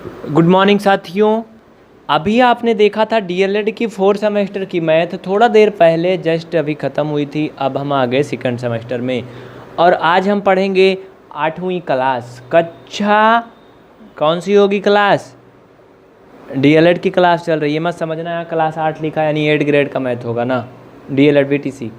Good morning साथियों। अभी आपने देखा था डीएलएड की 4 सेमेस्टर की मैथ थोड़ा देर पहले जस्ट अभी ख़त्म हुई थी। अब हम आ गए सेकंड सेमेस्टर में और आज हम पढ़ेंगे 8वीं क्लास। कक्षा कौन सी होगी क्लास? डीएलएड की क्लास चल रही है। मत समझना यहाँ क्लास 8 लिखा यानी 8 ग्रेड का मैथ होगा ना, डीएलएड बीटीसी।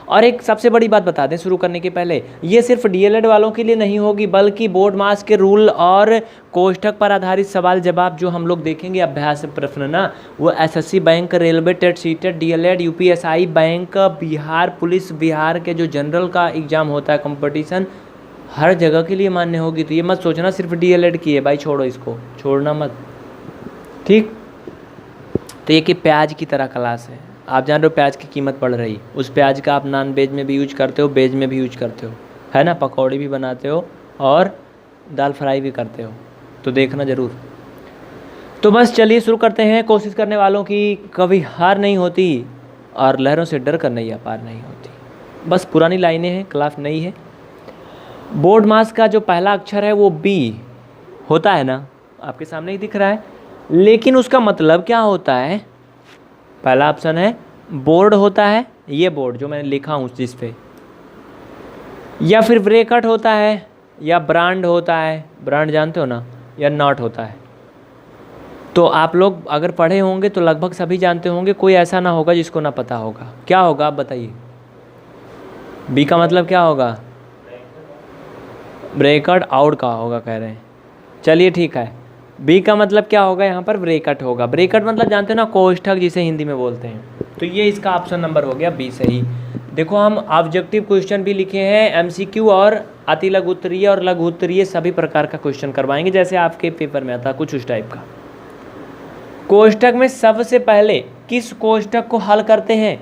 और एक सबसे बड़ी बात बता दें शुरू करने के पहले, ये सिर्फ डीएलएड वालों के लिए नहीं होगी बल्कि बोर्ड मास के रूल और कोष्ठक पर आधारित सवाल जवाब जो हम लोग देखेंगे अभ्यास प्रश्न ना, वो SSC bank, railway, TET, CTET, DElEd, UPSI bank, Bihar police, Bihar के जो जनरल का एग्जाम होता है कंपटीशन, हर जगह के लिए मान्य होगी। तो ये मत सोचना सिर्फ डीएलएड की है भाई, छोड़ो इसको, छोड़ना मत, ठीक। तो ये कि प्याज की तरह क्लास है। आप जान रहे हो प्याज की कीमत बढ़ रही, उस प्याज का आप नॉन वेज में भी यूज करते हो, वेज में भी यूज करते हो, है ना, पकौड़ी भी बनाते हो और दाल फ्राई भी करते हो, तो देखना ज़रूर। तो बस चलिए शुरू करते हैं। कोशिश करने वालों की कभी हार नहीं होती और लहरों से डर कर नैया पार नहीं होती। बस पुरानी लाइनें हैं, क्लास नई है। बोर्ड मास का जो पहला अक्षर है वो बी होता है ना, आपके सामने ही दिख रहा है, लेकिन उसका मतलब क्या होता है? पहला ऑप्शन है बोर्ड होता है, ये बोर्ड जो मैंने लिखा हूँ जिस पे, या फिर ब्रैकेट होता है, या ब्रांड होता है, ब्रांड जानते हो ना, या नॉट होता है। तो आप लोग अगर पढ़े होंगे तो लगभग सभी जानते होंगे, कोई ऐसा ना होगा जिसको ना पता होगा। क्या होगा आप बताइए? बी का मतलब क्या होगा? ब्रैकेट आउट का होगा कह रहे हैं। चलिए ठीक है, बी का मतलब क्या होगा? यहाँ पर ब्रैकेट होगा। ब्रैकेट मतलब जानते हो ना, कोष्ठक जिसे हिंदी में बोलते हैं। तो ये इसका ऑप्शन नंबर हो गया बी सही। देखो हम ऑब्जेक्टिव क्वेश्चन भी लिखे हैं, एमसीक्यू और अति लघु उत्तरीय और लघु उत्तरीय सभी प्रकार का क्वेश्चन करवाएंगे जैसे आपके पेपर में आता कुछ उस टाइप का। कोष्ठक में सबसे पहले किस कोष्ठक को हल करते हैं?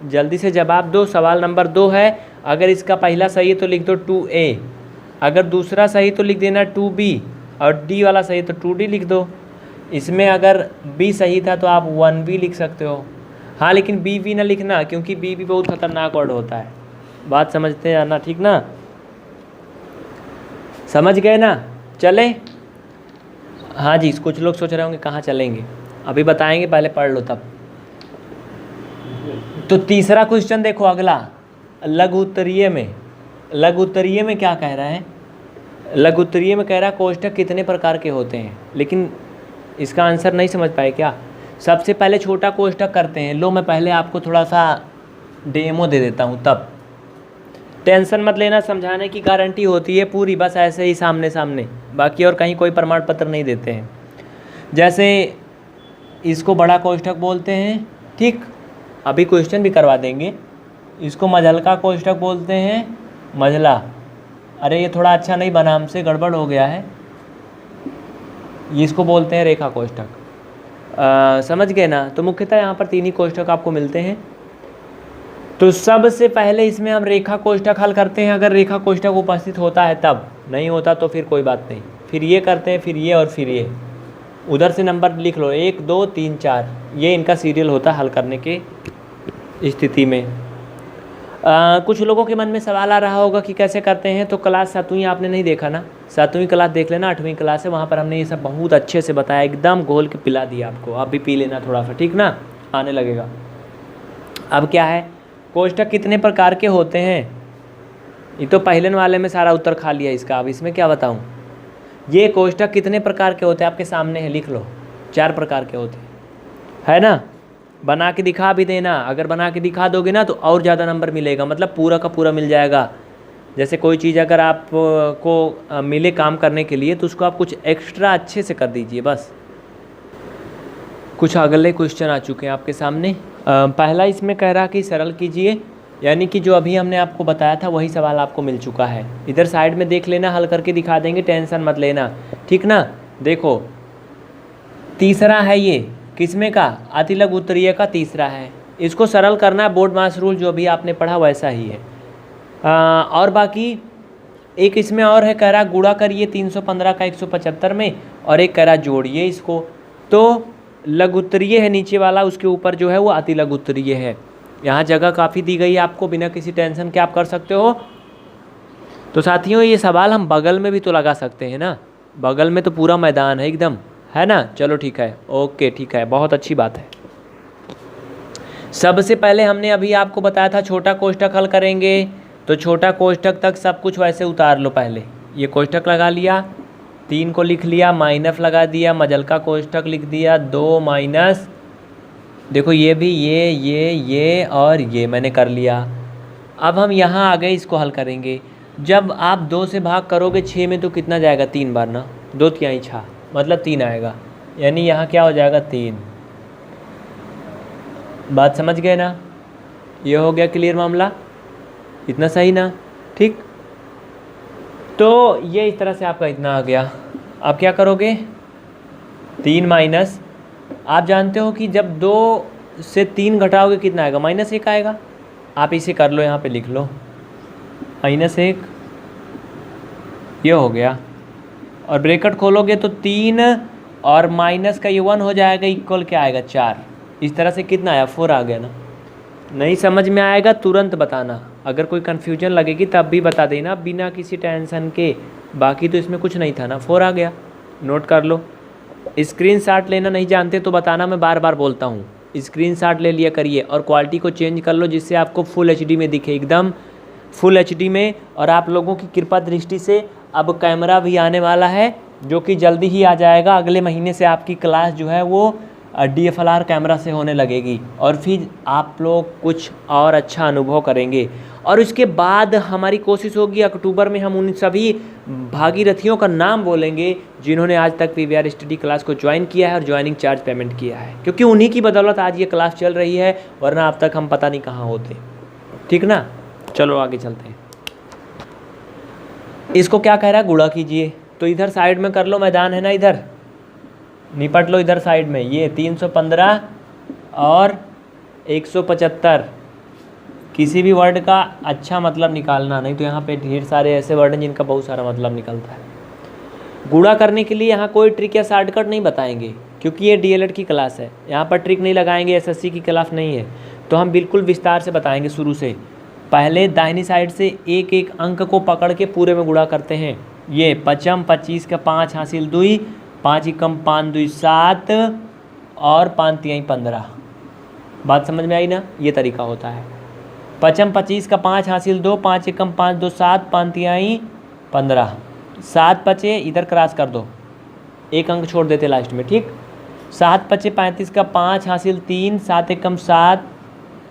जल्दी से जवाब दो। सवाल नंबर 2 है, अगर इसका पहला सही है तो लिख दो 2A, अगर दूसरा सही तो लिख देना 2B, और डी वाला सही तो 2D लिख दो। इसमें अगर बी सही था तो आप 1B लिख सकते हो। हाँ लेकिन बी ना लिखना, क्योंकि बी भी बहुत खतरनाक वर्ड होता है। बात समझते हैं ना, ठीक ना? समझ गए ना? चलें? हाँ जी, कुछ लोग सोच रहे होंगे कहाँ चलेंगे, अभी बताएंगे, पहले पढ़ लो तब। तो तीसरा क्वेश्चन देखो अगला, लघु उत्तरीय में। लघु उत्तरीय में क्या कह रहा है? लघु उत्तरीय में कह रहा है कोष्ठक कितने प्रकार के होते हैं, लेकिन इसका आंसर नहीं समझ पाए क्या? सबसे पहले छोटा कोष्ठक करते हैं। लो मैं पहले आपको थोड़ा सा डेमो दे देता हूँ, तब टेंशन मत लेना, समझाने की गारंटी होती है पूरी, बस ऐसे ही सामने सामने, बाकी और कहीं कोई प्रमाण पत्र नहीं देते हैं। जैसे इसको बड़ा कोष्ठक बोलते हैं, ठीक, अभी क्वेश्चन भी करवा देंगे। इसको मझलका कोष्ठक बोलते हैं, मझला। अरे ये थोड़ा अच्छा नहीं बना, हमसे गड़बड़ हो गया है। इसको बोलते हैं रेखा कोष्ठक। समझ गए ना? तो मुख्यतः यहाँ पर 3 ही कोष्ठक आपको मिलते हैं। तो सबसे पहले इसमें हम रेखा कोष्ठक हल करते हैं। अगर रेखा कोष्ठक उपस्थित होता है तब, नहीं होता तो फिर कोई बात नहीं, फिर ये करते हैं, फिर ये और फिर ये। उधर से नंबर लिख लो, 1 2 3 4, ये इनका सीरियल होता है हल करने की स्थिति में। कुछ लोगों के मन में सवाल आ रहा होगा कि कैसे करते हैं, तो क्लास 7वीं आपने नहीं देखा ना, 7वीं क्लास देख लेना, 8वीं क्लास है, वहाँ पर हमने ये सब बहुत अच्छे से बताया, एकदम घोल के पिला दिया आपको। आप भी पी लेना थोड़ा सा, ठीक ना, आने लगेगा। अब क्या है, कोष्ठक कितने प्रकार के होते हैं? ये तो पहले वाले में सारा उत्तर खा लिया इसका, अब इसमें क्या बताऊँ। ये कोष्ठक कितने प्रकार के होते हैं आपके सामने है, लिख लो। 4 प्रकार के होते हैं, है ना? बना के दिखा भी देना, अगर बना के दिखा दोगे ना तो और ज़्यादा नंबर मिलेगा, मतलब पूरा का पूरा मिल जाएगा। जैसे कोई चीज़ अगर आप को मिले काम करने के लिए तो उसको आप कुछ एक्स्ट्रा अच्छे से कर दीजिए बस। कुछ अगले क्वेश्चन आ चुके हैं आपके सामने। पहला इसमें कह रहा कि सरल कीजिए, यानी कि जो अभी हमने आपको बताया था वही सवाल आपको मिल चुका है। इधर साइड में देख लेना, हल करके दिखा देंगे, टेंशन मत लेना, ठीक ना? देखो तीसरा है ये, किसमें का? अति लघु उत्तरीय का तीसरा है। इसको सरल करना है, बोर्ड मास रूल जो भी आपने पढ़ा वैसा ही है। और बाकी एक इसमें और है, कह रहा गुणा करिए 315 का 175 में, और एक कह रहा जोड़िए इसको। तो लघु उत्तरीय है नीचे वाला, उसके ऊपर जो है वो अति लघु उत्तरीय है। यहाँ जगह काफ़ी दी गई है आपको, बिना किसी टेंशन के आप कर सकते हो। तो साथियों ये सवाल हम बगल में भी तो लगा सकते हैं ना, बगल में तो पूरा मैदान है एकदम, है ना। चलो ठीक है, ओके ठीक है, बहुत अच्छी बात है। सबसे पहले हमने अभी आपको बताया था छोटा कोष्ठक हल करेंगे, तो छोटा कोष्ठक तक सब कुछ वैसे उतार लो। पहले ये कोष्ठक लगा लिया, 3 को लिख लिया, माइनस लगा दिया, मजलका कोष्ठक लिख दिया, 2 माइनस, देखो ये भी ये और ये मैंने कर लिया। अब हम यहाँ आ गए, इसको हल करेंगे। जब आप 2 से भाग करोगे 6 में तो कितना जाएगा, 3 बार ना, 2 तिहाई 6 मतलब 3 आएगा, यानी यहाँ क्या हो जाएगा 3। बात समझ गए ना, ये हो गया क्लियर मामला, इतना सही ना, ठीक। तो ये इस तरह से आपका इतना आ गया। अब क्या करोगे, 3 माइनस, आप जानते हो कि जब 2 से 3 घटाओगे कितना आएगा, -1 आएगा। आप इसे कर लो, यहाँ पे लिख लो -1, ये हो गया। और ब्रैकेट खोलोगे तो 3 और माइनस का ये 1 हो जाएगा, इक्वल क्या आएगा 4। इस तरह से कितना आया, 4 आ गया ना। नहीं समझ में आएगा तुरंत बताना, अगर कोई कन्फ्यूजन लगेगी तब भी बता देना बिना किसी टेंशन के। बाकी तो इसमें कुछ नहीं था ना, 4 आ गया, नोट कर लो। स्क्रीनशॉट लेना नहीं जानते तो बताना, मैं बार बार बोलता हूँ, स्क्रीनशॉट ले लिया करिए और क्वालिटी को चेंज कर लो जिससे आपको फुल एचडी में दिखे, एकदम फुल एचडी में। और आप लोगों की कृपा दृष्टि से अब कैमरा भी आने वाला है, जो कि जल्दी ही आ जाएगा। अगले महीने से आपकी क्लास जो है वो DSLR कैमरा से होने लगेगी और फिर आप लोग कुछ और अच्छा अनुभव करेंगे। और उसके बाद हमारी कोशिश होगी अक्टूबर में हम उन सभी भागीरथियों का नाम बोलेंगे जिन्होंने आज तक PVR स्टडी क्लास को ज्वाइन किया है और ज्वाइनिंग चार्ज पेमेंट किया है, क्योंकि उन्हीं की बदौलत आज ये क्लास चल रही है, वरना अब तक हम पता नहीं कहाँ होते, ठीक ना। चलो आगे चलते हैं। इसको क्या कह रहा है, गुणा कीजिए, तो इधर साइड में कर लो, मैदान है ना, इधर निपट लो, इधर साइड में। ये 315 और 175, किसी भी वर्ड का अच्छा मतलब निकालना, नहीं तो यहाँ पे ढेर सारे ऐसे वर्ड हैं जिनका बहुत सारा मतलब निकलता है। गुणा करने के लिए यहाँ कोई ट्रिक या शॉर्टकट नहीं बताएंगे, क्योंकि ये DLED की क्लास है, यहाँ पर ट्रिक नहीं लगाएंगे, SSC की क्लास नहीं है, तो हम बिल्कुल विस्तार से बताएंगे शुरू से। पहले दाहिनी साइड से एक एक अंक को पकड़ के पूरे में गुणा करते हैं। ये 5 25 का 5 हासिल 2, 5 एकम 5 2 7 और 5 तिहाई 15। बात समझ में आई ना, ये तरीका होता है। 5 25 का 5 हासिल 2, 5 एकम 5 2 7, 5 तिहाई 15, 7 बचे, इधर क्रॉस कर दो, एक अंक छोड़ देते लास्ट में, ठीक। 7 बचे 35 का 5 हासिल 3, 7 एकम 7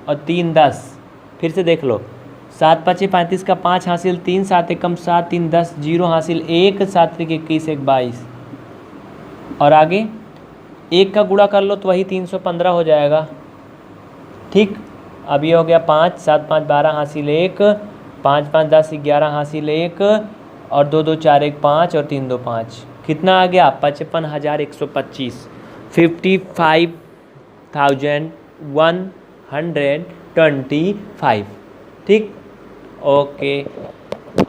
और 3 10। फिर से देख लो, 7 बचे 35 का 5 हासिल 3, 7 एकम 7 3 10, 0 हासिल 1, 7 3 21 1 22। और आगे 1 का गुणा कर लो तो वही 315 हो जाएगा, ठीक। अब ये हो गया 5 7 5 12 हासिल 1, 5 5 10 11 हासिल 1 और 2 2 4 1 5 और 3 2 5। कितना आ गया, 55,125, 55,125, ठीक। ओके,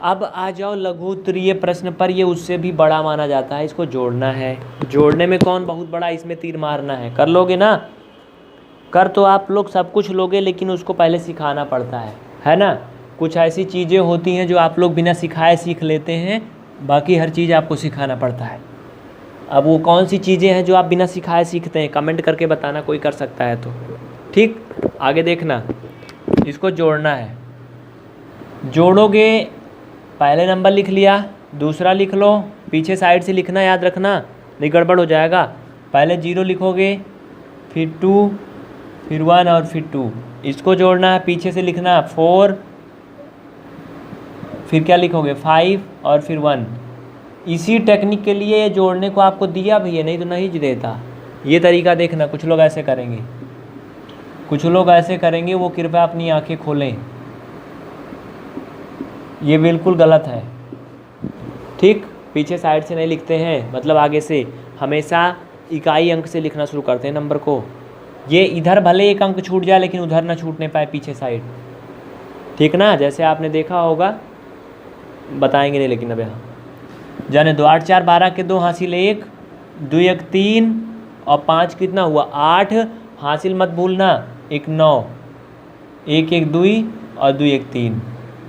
अब आ जाओ लघु उत्तरीय प्रश्न पर। ये उससे भी बड़ा माना जाता है, इसको जोड़ना है। जोड़ने में कौन बहुत बड़ा, इसमें तीर मारना है, कर लोगे ना। कर तो आप लोग सब कुछ लोगे, लेकिन उसको पहले सिखाना पड़ता है ना। कुछ ऐसी चीज़ें होती हैं जो आप लोग बिना सिखाए सीख लेते हैं, बाकी हर चीज़ आपको सिखाना पड़ता है। अब वो कौन सी चीज़ें हैं जो आप बिना सिखाए सीखते हैं, कमेंट करके बताना, कोई कर सकता है तो, ठीक। आगे देखना, इसको जोड़ना है। जोड़ोगे, पहले नंबर लिख लिया, दूसरा लिख लो, पीछे साइड से लिखना, याद रखना नहीं गड़बड़ हो जाएगा। पहले 0 लिखोगे, फिर 2, फिर 1 और फिर 2, इसको जोड़ना है। पीछे से लिखना 4, फिर क्या लिखोगे 5 और फिर 1। इसी टेक्निक के लिए जोड़ने को आपको दिया भी है, नहीं तो नहीं देता। ये तरीका देखना, कुछ लोग ऐसे करेंगे, कुछ लोग ऐसे करेंगे, वो कृपया अपनी आंखें खोलें, ये बिल्कुल गलत है, ठीक। पीछे साइड से नहीं लिखते हैं, मतलब आगे से, हमेशा इकाई अंक से लिखना शुरू करते हैं नंबर को। ये इधर भले एक अंक छूट जाए लेकिन उधर ना छूटने पाए पीछे साइड, ठीक ना। जैसे आपने देखा होगा, बताएंगे नहीं लेकिन अब यहाँ जाने दो। 8 4 12 के 2 हासिल 1, 2 1 3 और 5 कितना हुआ 8, हासिल मत भूलना, 1 9, 1 1 2 और 2 1 3।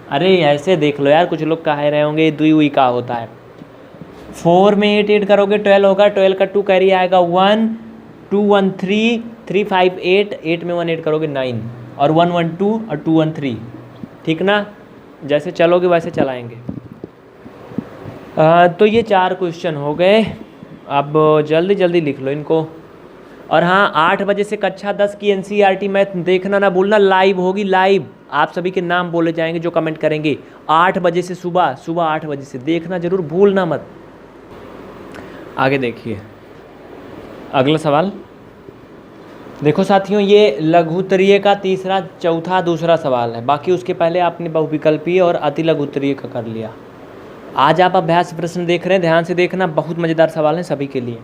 अरे ऐसे देख लो यार, कुछ लोग कह रहे होंगे 2 का होता है। 4 में 8 ऐड करोगे 12 होगा, 12 का 2 कैरी आएगा 1, 2 1 3, 3 5 8, 8 में 1 ऐड करोगे 9, और 1 1 2 और 2 1 3। ठीक ना, जैसे चलोगे वैसे चलाएंगे। तो ये 4 क्वेश्चन हो गए। अब जल्दी जल्दी लिख लो इनको। और हाँ, 8 बजे से कक्षा 10 की NCERT मैथ देखना ना भूलना, लाइव होगी, लाइव। आप सभी के नाम बोले जाएंगे जो कमेंट करेंगे। 8 बजे से सुबह 8 बजे से देखना जरूर, भूलना मत। आगे देखिए अगला सवाल। देखो साथियों, ये लघुत्तरीय का तीसरा, चौथा, दूसरा सवाल है। बाकी उसके पहले आपने बहुविकल्पीय और अति लघुत्तरीय का कर लिया। आज आप अभ्यास प्रश्न देख रहे हैं, ध्यान से देखना, बहुत मज़ेदार सवाल हैं सभी के लिए।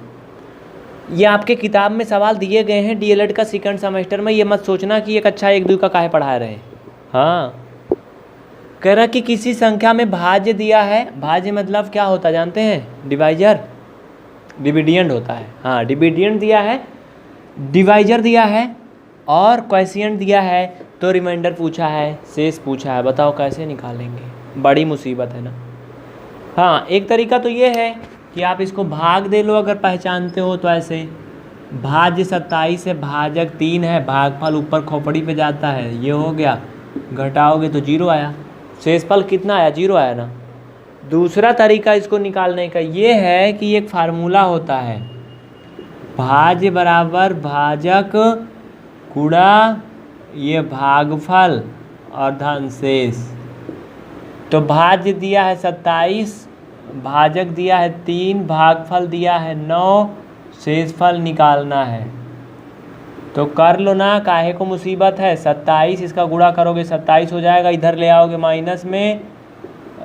ये आपके किताब में सवाल दिए गए हैं DLED का सेकंड सेमेस्टर में। ये मत सोचना कि ये कक्षा 1 2 का काहे पढ़ा रहे हैं। हाँ, कह रहा कि किसी संख्या में भाज्य दिया है। भाज्य मतलब क्या होता है जानते हैं? डिवाइजर, डिविडेंड होता है। हाँ, डिविडेंड दिया है, डिवाइजर दिया है और क्वोशिएंट दिया है। तो रिमाइंडर पूछा है, शेष पूछा है, बताओ कैसे निकालेंगे? बड़ी मुसीबत है ना। हाँ, एक तरीका तो ये है कि आप इसको भाग दे लो, अगर पहचानते हो तो। ऐसे भाज्य 27 है, भाजक 3 है, भागफल ऊपर खोपड़ी पे जाता है, ये हो गया। घटाओगे तो 0 आया, शेषफल कितना आया? 0 आया ना। दूसरा तरीका इसको निकालने का ये है कि एक फार्मूला होता है, भाज्य बराबर भाजक गुणा ये भागफल और धन शेष। तो भाज्य दिया है 27, भाजक दिया है 3, भागफल दिया है 9, शेषफल निकालना है। तो कर लो ना, काहे को मुसीबत है। 27 इसका गुणा करोगे 27 हो जाएगा, इधर ले आओगे माइनस में,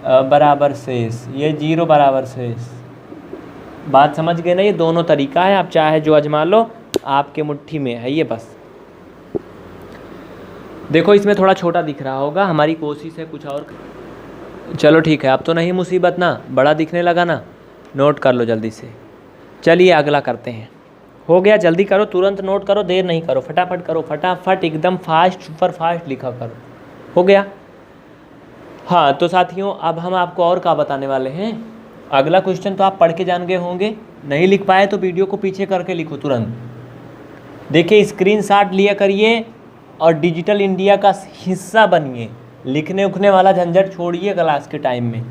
बराबर शेष, ये 0 बराबर शेष। बात समझ गए ना? ये दोनों तरीका है, आप चाहे जो आजमा लो, आपके मुट्ठी में है ये। बस देखो इसमें थोड़ा छोटा दिख रहा होगा, हमारी कोशिश है कुछ और। चलो ठीक है, अब तो नहीं मुसीबत ना, बड़ा दिखने लगा ना। नोट कर लो जल्दी से। चलिए अगला करते हैं। हो गया, जल्दी करो, तुरंत नोट करो, देर नहीं करो, फटाफट करो, फटाफट एकदम फास्ट, सुपर फास्ट लिखा करो। हो गया? हाँ, तो साथियों अब हम आपको और क्या बताने वाले हैं। अगला क्वेश्चन तो आप पढ़ के जान गए होंगे, नहीं लिख पाए तो वीडियो को पीछे करके लिखो तुरंत। देखिए स्क्रीनशॉट लिया करिए और डिजिटल इंडिया का हिस्सा बनिए। लिखने उखने वाला झंझट छोड़िए, क्लास के टाइम में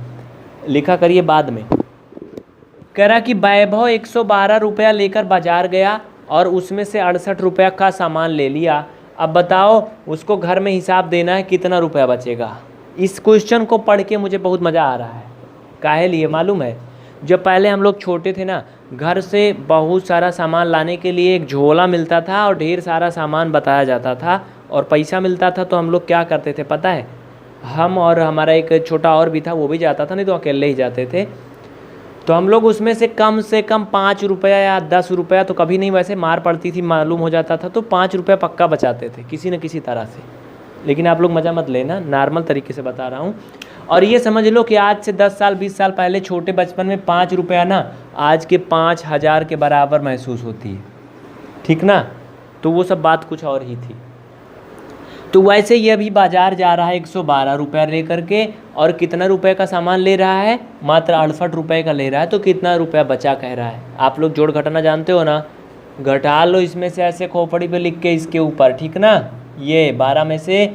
लिखा करिए, बाद में। कह रहा कि वैभव 112 रुपया लेकर बाजार गया और उसमें से 68 रुपया का सामान ले लिया। अब बताओ उसको घर में हिसाब देना है, कितना रुपया बचेगा। इस क्वेश्चन को पढ़ के मुझे बहुत मज़ा आ रहा है। काहे लिए मालूम है? जब पहले हम लोग छोटे थे ना, घर से बहुत सारा सामान लाने के लिए एक झोला मिलता था और ढेर सारा सामान बताया जाता था और पैसा मिलता था। तो हम लोग क्या करते थे पता है? हम और हमारा एक छोटा और भी था, वो भी जाता था, नहीं तो अकेले ही जाते थे। तो हम लोग उसमें से कम 5 रुपया या 10 रुपया, तो कभी नहीं, वैसे मार पड़ती थी मालूम हो जाता था, तो 5 रुपया पक्का बचाते थे किसी न किसी तरह से। लेकिन आप लोग मज़ा मत लेना, नॉर्मल तरीके से बता रहा हूँ। और ये समझ लो कि आज से 10 साल 20 साल पहले छोटे बचपन में 5 रुपया ना आज के 5000 के बराबर महसूस होती है। ठीक ना? तो वो सब बात कुछ और ही थी। तो वैसे ये अभी बाजार जा रहा है 112 रुपया लेकर के, और कितना रुपए का सामान ले रहा है? मात्र 68 रुपये का ले रहा है। तो कितना रुपया बचा कह रहा है? आप लोग जोड़ घटाना जानते हो ना, घटा लो इसमें से ऐसे खोपड़ी पे लिख के इसके ऊपर। ठीक ना? ये 12 में से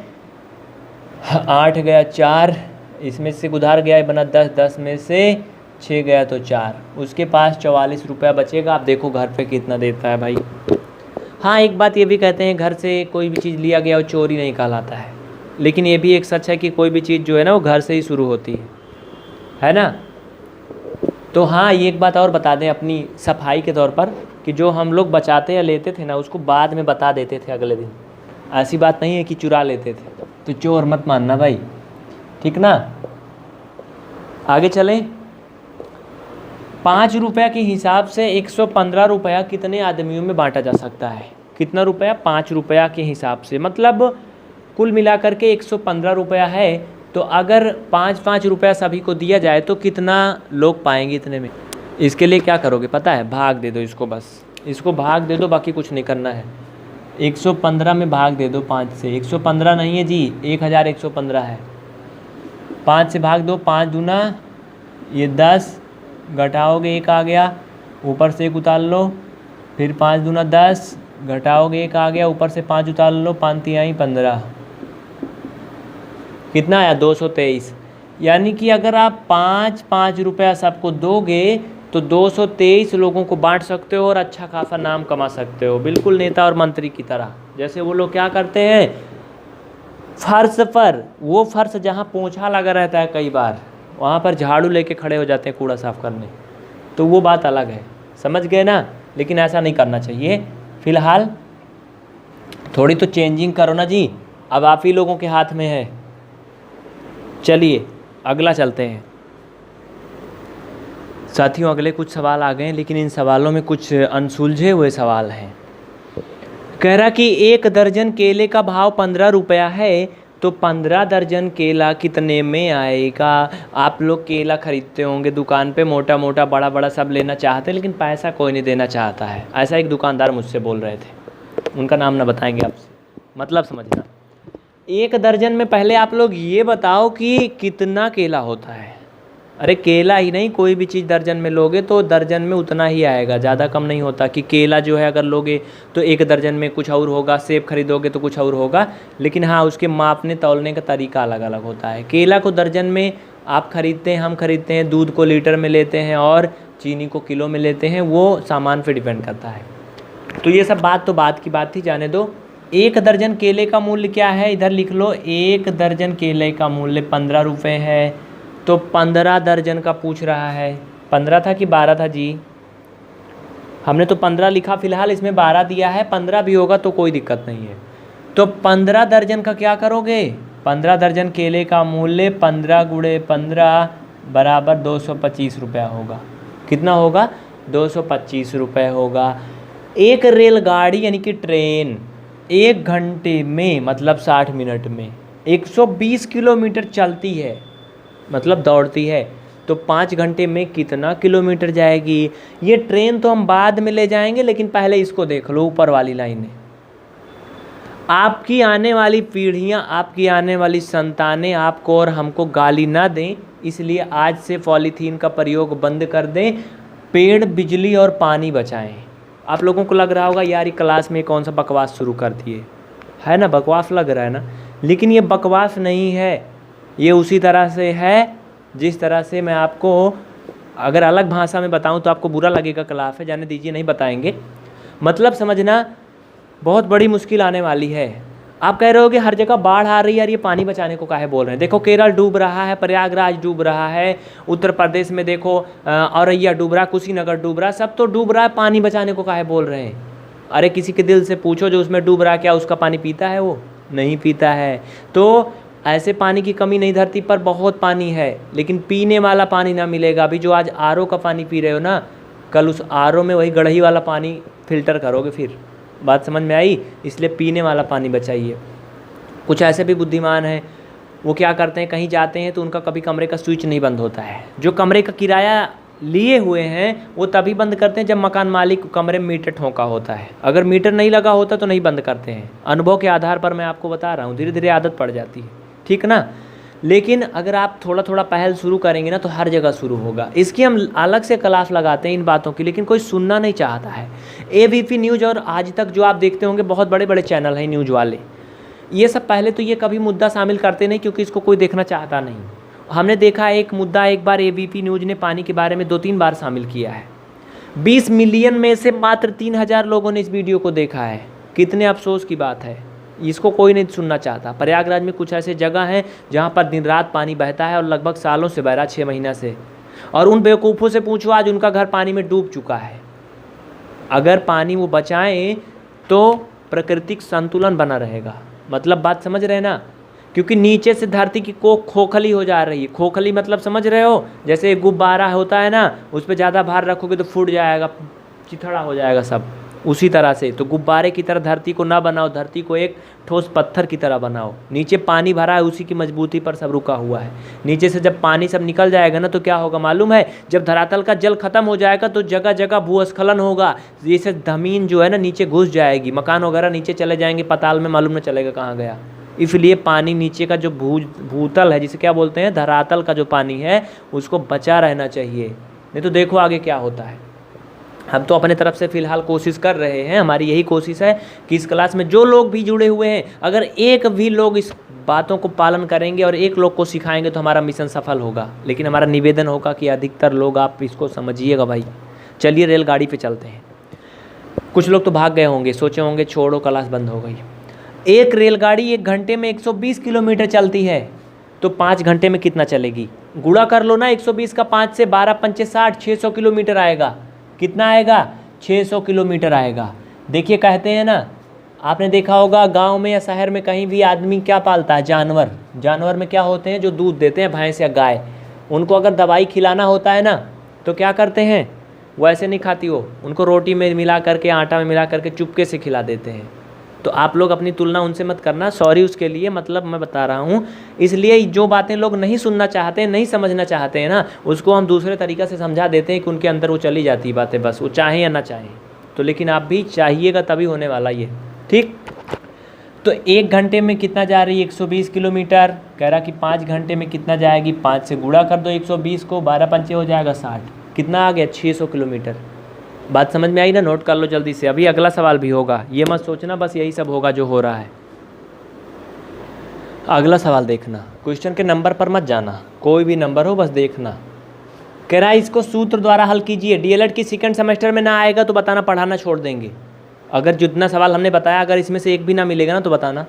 8 गया 4, इसमें से उधार गया बना 10, 10 में से 6 गया तो 4, उसके पास 44 रुपया बचेगा। आप देखो घर पे कितना देता है भाई। हाँ, एक बात ये भी कहते हैं, घर से कोई भी चीज़ लिया गया वो चोरी नहीं कहलाता है। लेकिन ये भी एक सच है कि कोई भी चीज़ जो है ना वो घर से ही शुरू होती है ना? तो हाँ, ये एक बात और बता दें अपनी सफाई के तौर पर, कि जो हम लोग बचाते या लेते थे ना, उसको बाद में बता देते थे अगले दिन। ऐसी बात नहीं है कि चुरा लेते थे, तो चोर मत मानना भाई। ठीक ना? आगे चलें। 5 रुपया के हिसाब से 115 रुपया कितने आदमियों में बांटा जा सकता है? कितना रुपया? 5 रुपया के हिसाब से, मतलब कुल मिलाकर के 115 रुपया है। तो अगर 5-5 रुपया सभी को दिया जाए तो कितना लोग पाएंगे इतने में? इसके लिए क्या करोगे पता है? भाग दे दो इसको, बस इसको भाग दे दो, बाकी कुछ नहीं करना है। 115 में भाग दे दो 5 से। 115 नहीं है जी, 1115 है। 5 से भाग दो, 5 दूना ये 10, घटाओगे 1 आ गया, ऊपर से 1 उतार लो, फिर 5 दूना 10, घटाओगे 1 आ गया, ऊपर से 5 उतार लो, 5 तिहाई 15, कितना आया 223। यानी कि अगर आप 5-5 रुपया सबको दोगे तो 223 लोगों को बांट सकते हो और अच्छा खासा नाम कमा सकते हो, बिल्कुल नेता और मंत्री की तरह। जैसे वो लोग क्या करते हैं, फर्श पर, वो फर्श जहाँ पोंछा लगा रहता है कई बार, वहाँ पर झाड़ू लेके खड़े हो जाते हैं कूड़ा साफ करने, तो वो बात अलग है, समझ गए ना। लेकिन ऐसा नहीं करना चाहिए। फिलहाल थोड़ी तो चेंजिंग करो ना जी, अब आप ही लोगों के हाथ में है। चलिए अगला चलते हैं साथियों। अगले कुछ सवाल आ गए हैं, लेकिन इन सवालों में कुछ अनसुलझे हुए सवाल हैं। कह रहा कि 1 दर्जन केले का भाव 15 रुपया है, तो 15 दर्जन केला कितने में आएगा। आप लोग केला खरीदते होंगे दुकान पे, मोटा मोटा बड़ा बड़ा सब लेना चाहते हैं, लेकिन पैसा कोई नहीं देना चाहता है। ऐसा एक दुकानदार मुझसे बोल रहे थे, उनका नाम ना बताएंगे आपसे, मतलब समझना। 1 दर्जन में पहले आप लोग ये बताओ कि कितना केला होता है। अरे केला ही नहीं, कोई भी चीज़ दर्जन में लोगे तो दर्जन में उतना ही आएगा, ज़्यादा कम नहीं होता। कि केला जो है अगर लोगे तो 1 दर्जन में कुछ और होगा, सेब खरीदोगे तो कुछ और होगा, लेकिन हाँ उसके मापने तौलने का तरीका अलग अलग होता है। केला को दर्जन में आप खरीदते हैं, हम खरीदते हैं, दूध को लीटर में लेते हैं और चीनी को किलो में लेते हैं, वो सामान पर डिपेंड करता है। तो ये सब बात तो बात की बात थी, जाने दो। 1 दर्जन केले का मूल्य क्या है, इधर लिख लो। 1 दर्जन केले का मूल्य 15 रुपये है, तो 15 दर्जन का पूछ रहा है। 15 था कि 12 था जी, हमने तो 15 लिखा, फिलहाल इसमें 12 दिया है, 15 भी होगा तो कोई दिक्कत नहीं है। तो 15 दर्जन का क्या करोगे, 15 दर्जन केले का मूल्य 15 गुणे 15 बराबर 225 रुपया होगा। कितना होगा, 225 रुपये होगा। एक रेलगाड़ी यानी कि ट्रेन 1 घंटे में मतलब 60 मिनट में 120 किलोमीटर चलती है, मतलब दौड़ती है, तो 5 घंटे में कितना किलोमीटर जाएगी। ये ट्रेन तो हम बाद में ले जाएंगे, लेकिन पहले इसको देख लो, ऊपर वाली लाइनें। आपकी आने वाली पीढ़ियां, आपकी आने वाली संतानें आपको और हमको गाली ना दें, इसलिए आज से पॉलीथीन का प्रयोग बंद कर दें, पेड़, बिजली और पानी बचाएं। आप लोगों को लग रहा होगा यार ये क्लास में कौन सा बकवास शुरू कर दिए, है ना, बकवास लग रहा है ना, लेकिन ये बकवास नहीं है। ये उसी तरह से है जिस तरह से मैं आपको अगर अलग भाषा में बताऊं तो आपको बुरा लगेगा, क्लास है, जाने दीजिए, नहीं बताएंगे। मतलब समझना, बहुत बड़ी मुश्किल आने वाली है। आप कह रहे हो कि हर जगह बाढ़ आ रही है यार, ये पानी बचाने को काहे बोल रहे हैं। देखो केरल डूब रहा है, प्रयागराज डूब रहा है, उत्तर प्रदेश में देखो औरैया डूब रहा, कुशीनगर डूब रहा, सब तो डूब रहा है, पानी बचाने को काहे बोल रहे हैं। अरे किसी के दिल से पूछो जो उसमें डूब रहा है, क्या उसका पानी पीता है, वो नहीं पीता है। तो ऐसे पानी की कमी नहीं, धरती पर बहुत पानी है, लेकिन पीने वाला पानी ना मिलेगा। अभी जो आज आरओ का पानी पी रहे हो ना, कल उस आरओ में वही गढ़ही वाला पानी फिल्टर करोगे। फिर बात समझ में आई, इसलिए पीने वाला पानी बचाइए। कुछ ऐसे भी बुद्धिमान हैं, वो क्या करते हैं, कहीं जाते हैं तो उनका कभी कमरे का स्विच नहीं बंद होता है। जो कमरे का किराया लिए हुए हैं वो तभी बंद करते हैं जब मकान मालिक कमरे में मीटर ठोका होता है। अगर मीटर नहीं लगा होता तो नहीं बंद करते हैं। अनुभव के आधार पर मैं आपको बता रहा हूँ, धीरे धीरे आदत पड़ जाती है, ठीक ना। लेकिन अगर आप थोड़ा थोड़ा पहल शुरू करेंगे ना तो हर जगह शुरू होगा। इसकी हम अलग से क्लास लगाते हैं इन बातों की, लेकिन कोई सुनना नहीं चाहता है। एबीपी न्यूज़ और आज तक जो आप देखते होंगे, बहुत बड़े बड़े चैनल हैं न्यूज़ वाले, ये सब पहले तो ये कभी मुद्दा शामिल करते नहीं, क्योंकि इसको कोई देखना चाहता नहीं। हमने देखा एक मुद्दा एक बार एबीपी न्यूज़ ने पानी के बारे में 2-3 बार शामिल किया है। 20 मिलियन में से मात्र 3000 लोगों ने इस वीडियो को देखा है। कितने अफसोस की बात है, इसको कोई नहीं सुनना चाहता। प्रयागराज में कुछ ऐसे जगह हैं जहाँ पर दिन रात पानी बहता है और लगभग सालों से बह रहा, 6 महीना से। और उन बेवकूफ़ों से पूछो, आज उनका घर पानी में डूब चुका है। अगर पानी वो बचाएं तो प्राकृतिक संतुलन बना रहेगा। मतलब बात समझ रहे हैं ना, क्योंकि नीचे से धरती की कोख खोखली हो जा रही है। खोखली मतलब समझ रहे हो, जैसे गुब्बारा होता है ना, उस पर ज़्यादा भार रखोगे तो फूट जाएगा, चिथड़ा हो जाएगा सब। उसी तरह से तो गुब्बारे की तरह धरती को ना बनाओ, धरती को एक ठोस पत्थर की तरह बनाओ। नीचे पानी भरा है, उसी की मजबूती पर सब रुका हुआ है। नीचे से जब पानी सब निकल जाएगा ना तो क्या होगा मालूम है, जब धरातल का जल खत्म हो जाएगा तो जगह जगह भूस्खलन होगा। जैसे ज़मीन जो है ना नीचे घुस जाएगी, मकान वगैरह नीचे चले जाएंगे पाताल में, मालूम न चलेगा कहाँ गया। इसलिए पानी नीचे का जो भूतल है, जिसे क्या बोलते हैं, धरातल का जो पानी है, उसको बचा रहना चाहिए। नहीं तो देखो आगे क्या होता है। हम तो अपने तरफ से फ़िलहाल कोशिश कर रहे हैं, हमारी यही कोशिश है कि इस क्लास में जो लोग भी जुड़े हुए हैं, अगर एक भी लोग इस बातों को पालन करेंगे और एक लोग को सिखाएंगे तो हमारा मिशन सफल होगा। लेकिन हमारा निवेदन होगा कि अधिकतर लोग आप इसको समझिएगा भाई। चलिए रेलगाड़ी पे चलते हैं। कुछ लोग तो भाग गए होंगे, सोचे होंगे छोड़ो क्लास बंद हो गई। एक रेलगाड़ी 1 घंटे में 120 किलोमीटर चलती है, तो 5 घंटे में कितना चलेगी? गुणा कर लो ना 120 का 5 से, 12 पंचे 60, 600 किलोमीटर आएगा। कितना आएगा? 600 किलोमीटर आएगा। देखिए कहते हैं ना, आपने देखा होगा गांव में या शहर में कहीं भी आदमी क्या पालता है? जानवर। जानवर में क्या होते हैं? जो दूध देते हैं, भैंस या गाय। उनको अगर दवाई खिलाना होता है ना, तो क्या करते हैं? वो ऐसे नहीं खाती, वो उनको रोटी में मिला करके, आटा में मिला करके चुपके से खिला देते हैं। तो आप लोग अपनी तुलना उनसे मत करना, सॉरी उसके लिए, मतलब मैं बता रहा हूँ। इसलिए जो बातें लोग नहीं सुनना चाहते हैं, नहीं समझना चाहते हैं ना, उसको हम दूसरे तरीक़ा से समझा देते हैं कि उनके अंदर वो चली जाती है बातें, बस वो चाहें या ना चाहें। तो लेकिन आप भी चाहिएगा तभी होने वाला ये, ठीक। तो 1 घंटे में कितना जा रही है? 120 किलोमीटर। कह रहा कि 5 घंटे में कितना जाएगी? 5 से गुणा कर दो 120 को, 12 पंचे हो जाएगा 60। कितना आ गया? 600 किलोमीटर। बात समझ में आई ना? नोट कर लो जल्दी से, अभी अगला सवाल भी होगा, ये मत सोचना बस यही सब होगा जो हो रहा है। अगला सवाल देखना, क्वेश्चन के नंबर पर मत जाना, कोई भी नंबर हो बस देखना। कह रहा है इसको सूत्र द्वारा हल कीजिए। डीएलएड की सेकंड सेमेस्टर में ना आएगा तो बताना, पढ़ाना छोड़ देंगे। अगर जितना सवाल हमने बताया अगर इसमें से एक भी ना मिलेगा ना तो बताना,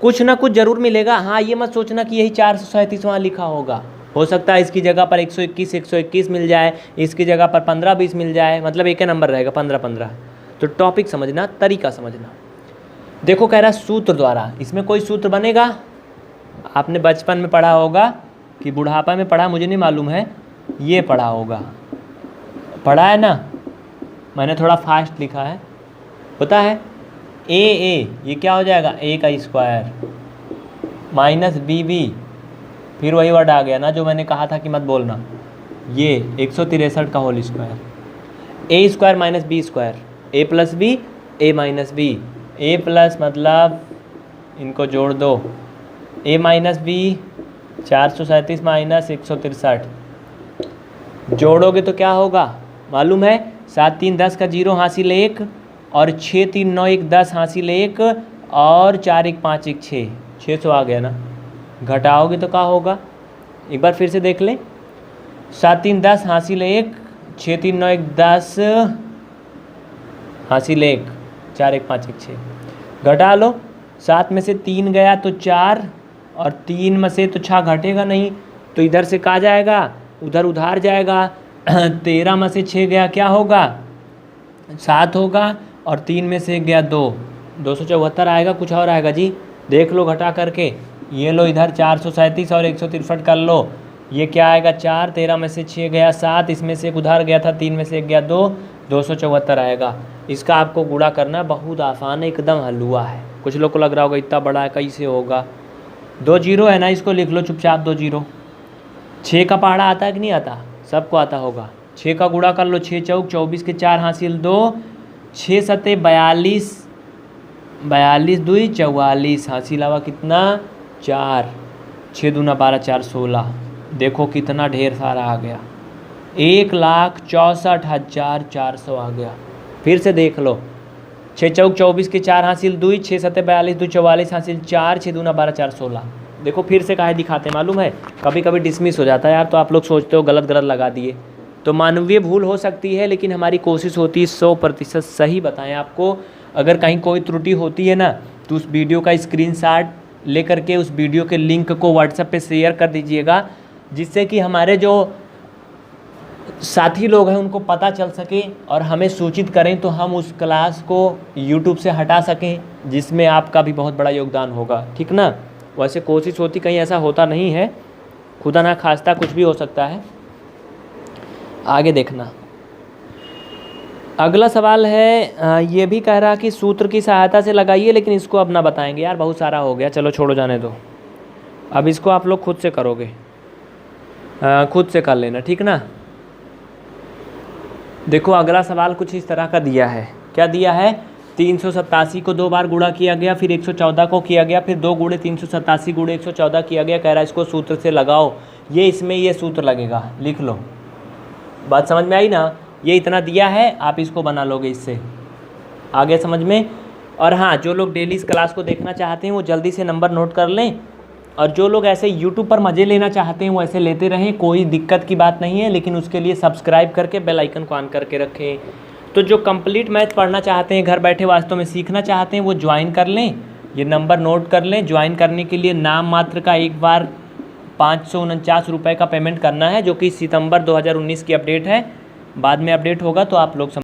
कुछ ना कुछ ज़रूर मिलेगा। हाँ, ये मत सोचना कि यही 437 वहाँ लिखा होगा। हो सकता है इसकी जगह पर 121 मिल जाए, इसकी जगह पर 15-20 मिल जाए, मतलब एक ही नंबर रहेगा 15-15। तो टॉपिक समझना, तरीका समझना। देखो कह रहा सूत्र द्वारा, इसमें कोई सूत्र बनेगा? आपने बचपन में पढ़ा होगा कि बुढ़ापा में पढ़ा, मुझे नहीं मालूम है, ये पढ़ा होगा, पढ़ा है ना? मैंने थोड़ा फास्ट लिखा है, पता है? ए ये क्या हो जाएगा? ए का स्क्वायर माइनस बी, फिर वही वर्ड आ गया ना जो मैंने कहा था कि मत बोलना, ये 163 का होल स्क्वायर। ए स्क्वायर माइनस बी स्क्वायर, ए प्लस बी, ए माइनस बी, ए प्लस मतलब इनको जोड़ दो, ए माइनस बी 437 माइनस 163, जोड़ोगे तो क्या होगा मालूम है? 7 3 10 का 0 हासिल 1, और 6 3 9 1 10 हासिल 1, और 4 1 5 1 6, 600 आ गया ना। घटाओगे तो क्या होगा? एक बार फिर से देख लें, 7 3 10 हासिल 1, 6 3 9 1 10 हासिल 1, 4 1 5 1 6। घटा लो, 7 में से 3 गया तो 4, और 3 में से तो 6 घटेगा नहीं, तो इधर से कहाँ जाएगा? उधर उधार जाएगा। 13 में से 6 गया क्या होगा? 7 होगा, और 3 में से गया 2, 274 आएगा। कुछ और आएगा जी? देख लो घटा करके, ये लो इधर 437 और 163 कर लो, ये क्या आएगा? 4, 13 में से 6 गया 7, इसमें से एक उधार गया था, 3 में से एक गया 2, 274 आएगा। इसका आपको गुणा करना बहुत आसान है, एकदम हलवा है। कुछ लोग को लग रहा होगा इतना बड़ा है कैसे होगा? 2 0 है ना, इसको लिख लो चुपचाप 2 0। 6 का पहाड़ा आता है कि नहीं आता? सबको आता होगा। 6 का गुणा कर लो, 6 चौक 24 के 4 हासिल 2, 6 सते 42, 42 2 44 हासिल आवा कितना? 4, 6 दूना 12 4 16। देखो कितना ढेर सारा आ गया, 1,64,400 आ गया। फिर से देख लो, 6 चौक 24 के 4 हासिल 2, 6 सते 42 2 44 हासिल 4, 6 दूना 12 4 16। देखो फिर से काहे दिखाते हैं मालूम है? कभी कभी डिसमिस हो जाता है यार, तो आप लोग सोचते हो गलत लगा दिए, तो मानवीय भूल हो सकती है, लेकिन हमारी कोशिश होती है 100% सही बताएं आपको। अगर कहीं कोई त्रुटि होती है ना, तो उस वीडियो का स्क्रीनशॉट लेकर के उस वीडियो के लिंक को व्हाट्सएप पे शेयर कर दीजिएगा, जिससे कि हमारे जो साथी लोग हैं उनको पता चल सके और हमें सूचित करें, तो हम उस क्लास को यूट्यूब से हटा सकें, जिसमें आपका भी बहुत बड़ा योगदान होगा, ठीक ना? वैसे कोशिश होती, कहीं ऐसा होता नहीं है, खुदा ना खास्ता कुछ भी हो सकता है। आगे देखना, अगला सवाल है, ये भी कह रहा कि सूत्र की सहायता से लगाइए, लेकिन इसको अब ना बताएंगे यार, बहुत सारा हो गया, चलो छोड़ो जाने दो। अब इसको आप लोग खुद से करोगे, खुद से कर लेना, ठीक ना? देखो अगला सवाल कुछ इस तरह का दिया है। क्या दिया है? 387 को 2 बार गुणा किया गया, फिर 114 को किया गया, फिर 2 गुणे 387 गुणे 114 किया गया। कह रहा है इसको सूत्र से लगाओ। ये इसमें ये सूत्र लगेगा, लिख लो। बात समझ में आई ना। ये इतना दिया है, आप इसको बना लोगे इससे। आगे समझ में। और हाँ, जो लोग डेली इस क्लास को देखना चाहते हैं वो जल्दी से नंबर नोट कर लें, और जो लोग ऐसे यूट्यूब पर मज़े लेना चाहते हैं वो ऐसे लेते रहें, कोई दिक्कत की बात नहीं है, लेकिन उसके लिए सब्सक्राइब करके बेल आइकन को ऑन करके रखें। तो जो कंप्लीट मैथ पढ़ना चाहते हैं, घर बैठे वास्तव में सीखना चाहते हैं, वो ज्वाइन कर लें, ये नंबर नोट कर लें। ज्वाइन करने के लिए नाम मात्र का एक बार 549 रुपये का पेमेंट करना है, जो कि सितंबर 2019 की अपडेट है, बाद में अपडेट होगा तो आप लोग